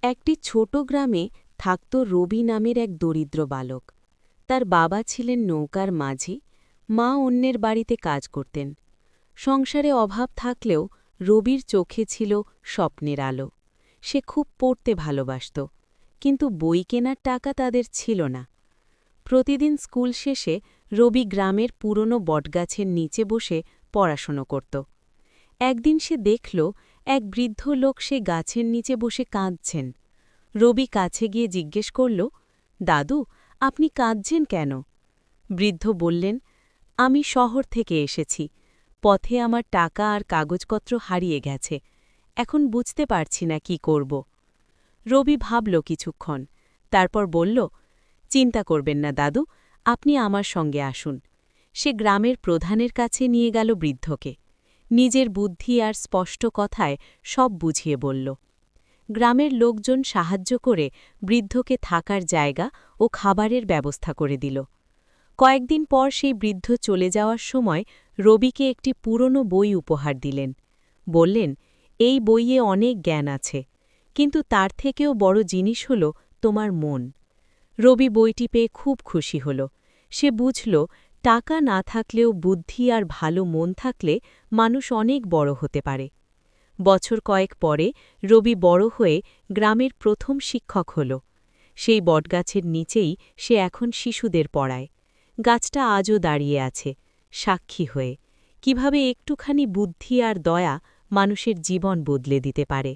একটি ছোট গ্রামে থাকত রবি নামের এক দরিদ্র বালক। তার বাবা ছিলেন নৌকার মাঝি, মা অন্যের বাড়িতে কাজ করতেন। সংসারে অভাব থাকলেও রবির চোখে ছিল স্বপ্নের আলো। সে খুব পড়তে ভালোবাসত, কিন্তু বই কেনার টাকা তাদের ছিল না। প্রতিদিন স্কুল শেষে রবি গ্রামের পুরনো বটগাছের নিচে বসে পড়াশোনা করত। একদিন সে দেখল এক বৃদ্ধ লোক সে গাছের নিচে বসে কাঁদছেন। রবি কাছে গিয়ে জিজ্ঞেস করল, দাদু, আপনি কাঁদছেন কেন? বৃদ্ধ বললেন, আমি শহর থেকে এসেছি। পথে আমার টাকা আর কাগজপত্র হারিয়ে গেছে। এখন বুঝতে পারছি না কি করব। রবি ভাবল কিছুক্ষণ, তারপর বলল, চিন্তা করবেন না দাদু, আপনি আমার সঙ্গে আসুন। সে গ্রামের প্রধানের কাছে নিয়ে গেল বৃদ্ধকে। নিজের বুদ্ধি আর স্পষ্ট কথায় সব বুঝিয়ে বলল। গ্রামের লোকজন সাহায্য করে বৃদ্ধকে থাকার জায়গা ও খাবারের ব্যবস্থা করে দিল। কয়েকদিন পর সেই বৃদ্ধ চলে যাওয়ার সময় রবিকে একটি পুরনো বই উপহার দিলেন। বললেন, এই বইয়ে অনেক জ্ঞান আছে, কিন্তু তার থেকেও বড় জিনিস হল তোমার মন। রবি বইটি পেয়ে খুব খুশি হল। সে বুঝল, টাকা না থাকলেও বুদ্ধি আর ভালো মন থাকলে মানুষ অনেক বড় হতে পারে। বছর কয়েক পরে রবি বড় হয়ে গ্রামের প্রথম শিক্ষক হল। সেই বটগাছের নিচেই সে এখন শিশুদের পড়ায়। গাছটা আজও দাঁড়িয়ে আছে, সাক্ষী হয়ে, কিভাবে একটুখানি বুদ্ধি আর দয়া মানুষের জীবন বদলে দিতে পারে।